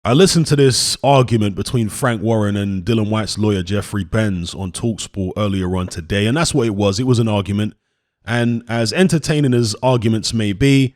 I listened to this argument between Frank Warren and Dillian Whyte's lawyer, Jeffrey Benz, on TalkSport earlier on today. And that's what it was. It was an argument. And as entertaining as arguments may be,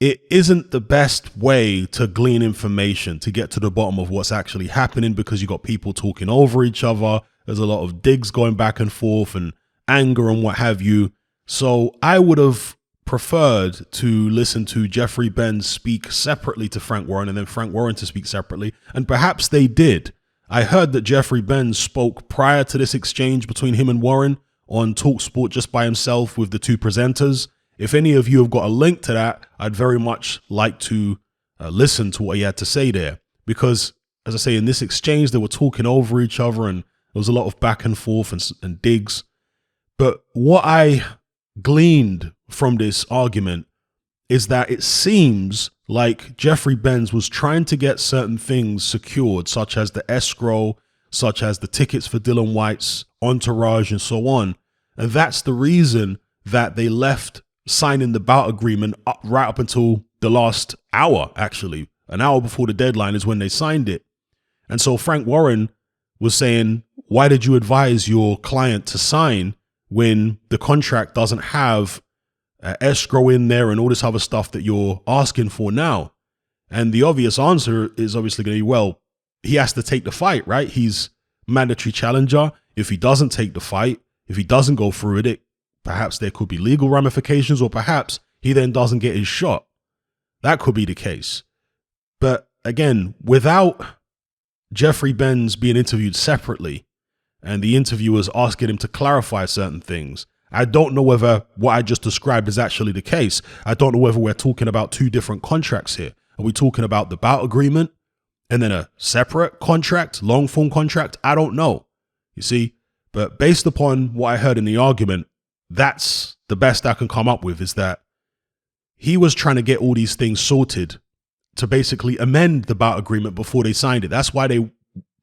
it isn't the best way to glean information to get to the bottom of what's actually happening, because you got people talking over each other. There's a lot of digs going back and forth and anger and what have you. So I would have preferred to listen to Jeffrey Benz speak separately to Frank Warren and then Frank Warren to speak separately. And perhaps they did. I heard that Jeffrey Benz spoke prior to this exchange between him and Warren on TalkSport just by himself with the two presenters. If any of you have got a link to that, I'd very much like to listen to what he had to say there. Because, as I say, in this exchange, they were talking over each other and there was a lot of back and forth and digs. But what I gleaned from this argument is that it seems like Jeffrey Benz was trying to get certain things secured, such as the escrow, such as the tickets for Dillian Whyte's entourage and so on. And that's the reason that they left signing the bout agreement right up until the last hour, actually. An hour before the deadline is when they signed it. And so Frank Warren was saying, why did you advise your client to sign when the contract doesn't have escrow in there and all this other stuff that you're asking for now? And the obvious answer is obviously going to be, well, he has to take the fight, right? He's mandatory challenger. If he doesn't take the fight, if he doesn't go through with it, perhaps there could be legal ramifications, or perhaps he then doesn't get his shot. That could be the case. But again, without Jeffrey Benz being interviewed separately and the interviewers asking him to clarify certain things, I don't know whether what I just described is actually the case. I don't know whether we're talking about two different contracts here. Are we talking about the bout agreement and then a separate contract, long form contract? I don't know. You see, but based upon what I heard in the argument, that's the best I can come up with, is that he was trying to get all these things sorted to basically amend the bout agreement before they signed it. That's why they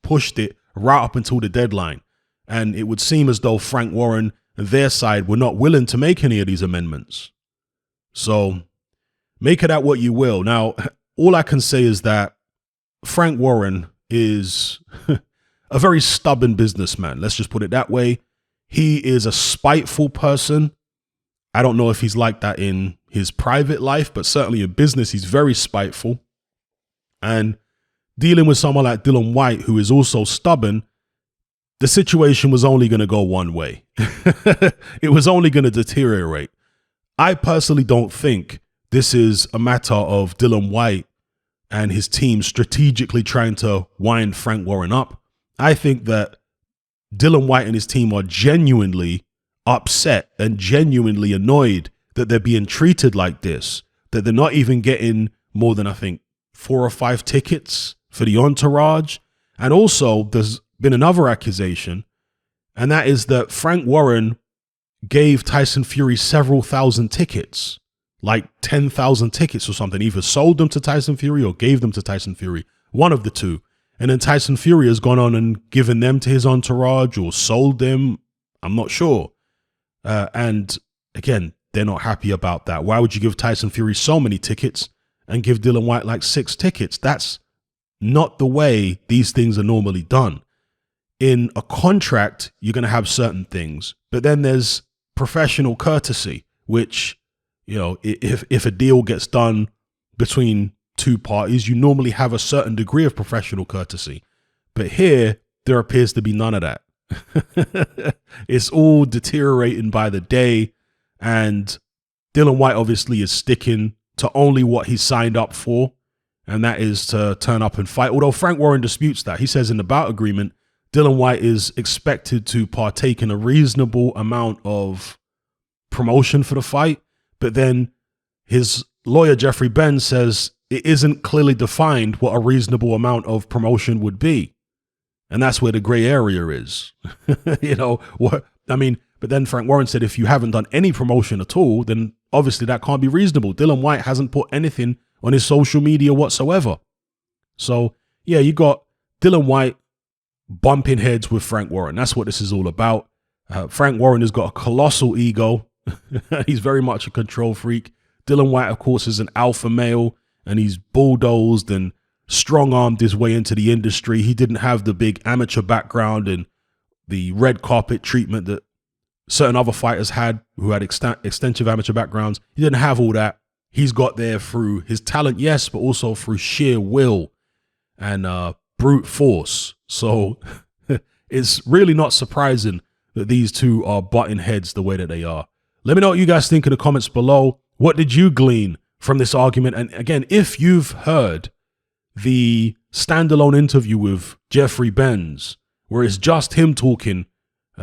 pushed it right up until the deadline. And it would seem as though Frank Warren and their side were not willing to make any of these amendments. So make it out what you will. Now, all I can say is that Frank Warren is a very stubborn businessman. Let's just put it that way. He is a spiteful person. I don't know if he's like that in his private life, but certainly in business, he's very spiteful. And dealing with someone like Dillian Whyte, who is also stubborn, the situation was only going to go one way. It was only going to deteriorate. I personally don't think this is a matter of Dillian Whyte and his team strategically trying to wind Frank Warren up. I think that Dillian Whyte and his team are genuinely upset and genuinely annoyed that they're being treated like this, that they're not even getting more than, I think, 4 or 5 tickets for the entourage. And also, there's been another accusation, and that is that Frank Warren gave Tyson Fury several thousand tickets, like 10,000 tickets or something, either sold them to Tyson Fury or gave them to Tyson Fury, one of the two. And then Tyson Fury has gone on and given them to his entourage or sold them. I'm not sure. And again, they're not happy about that. Why would you give Tyson Fury so many tickets and give Dillian Whyte like 6 tickets? That's not the way these things are normally done. In a contract, you're going to have certain things, but then there's professional courtesy, which, you know, if a deal gets done between two parties, you normally have a certain degree of professional courtesy. But here, there appears to be none of that. It's all deteriorating by the day. And Dillian Whyte obviously is sticking to only what he signed up for, and that is to turn up and fight. Although Frank Warren disputes that. He says in the bout agreement, Dillian Whyte is expected to partake in a reasonable amount of promotion for the fight. But then his lawyer, Jeffrey Benz, says it isn't clearly defined what a reasonable amount of promotion would be. And that's where the gray area is. You know, what I mean, but then Frank Warren said, if you haven't done any promotion at all, then obviously that can't be reasonable. Dillian Whyte hasn't put anything on his social media whatsoever. So, yeah, you got Dillian Whyte bumping heads with Frank Warren. That's what this is all about. Frank Warren has got a colossal ego. He's very much a control freak. Dillian Whyte, of course, is an alpha male, and he's bulldozed and strong-armed his way into the industry. He didn't have the big amateur background and the red carpet treatment that certain other fighters had who had extensive amateur backgrounds. He didn't have all that. He's got there through his talent, yes, but also through sheer will and brute force. So it's really not surprising that these two are butting heads the way that they are. Let me know what you guys think in the comments below. What did you glean from this argument? And again, if you've heard the standalone interview with Jeffrey Benz, where it's just him talking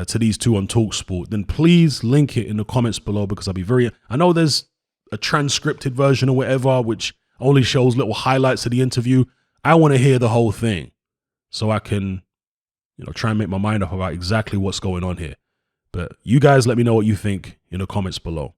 to these two on TalkSport, then please link it in the comments below, because I know there's a transcripted version or whatever, which only shows little highlights of the interview. I want to hear the whole thing so I can, try and make my mind up about exactly what's going on here. But you guys let me know what you think in the comments below.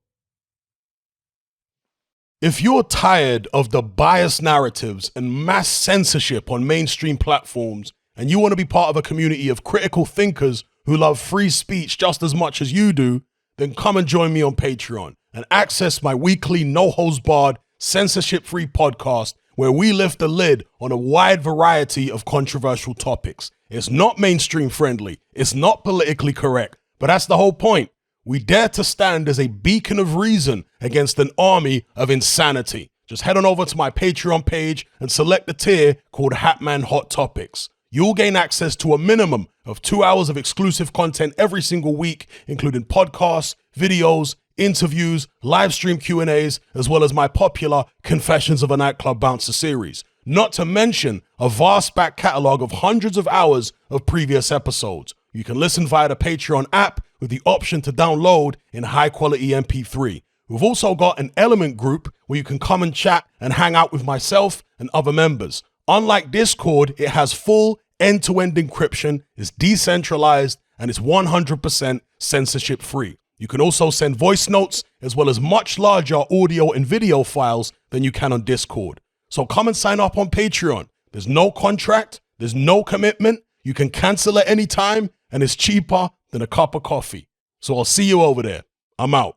If you're tired of the biased narratives and mass censorship on mainstream platforms, and you want to be part of a community of critical thinkers who love free speech just as much as you do, then come and join me on Patreon and access my weekly no-holds-barred, censorship-free podcast where we lift the lid on a wide variety of controversial topics. It's not mainstream friendly, it's not politically correct, but that's the whole point. We dare to stand as a beacon of reason against an army of insanity. Just head on over to my Patreon page and select the tier called Hatman Hot Topics. You'll gain access to a minimum of 2 hours of exclusive content every single week, including podcasts, videos, interviews, live stream Q&As, as well as my popular Confessions of a Nightclub Bouncer series. Not to mention a vast back catalog of hundreds of hours of previous episodes. You can listen via the Patreon app with the option to download in high quality MP3. We've also got an Element group where you can come and chat and hang out with myself and other members. Unlike Discord, it has full end-to-end encryption, is decentralized, and it's 100% censorship free. You can also send voice notes as well as much larger audio and video files than you can on Discord. So come and sign up on Patreon. There's no contract, there's no commitment, you can cancel at any time, and it's cheaper than a cup of coffee. So I'll see you over there. I'm out.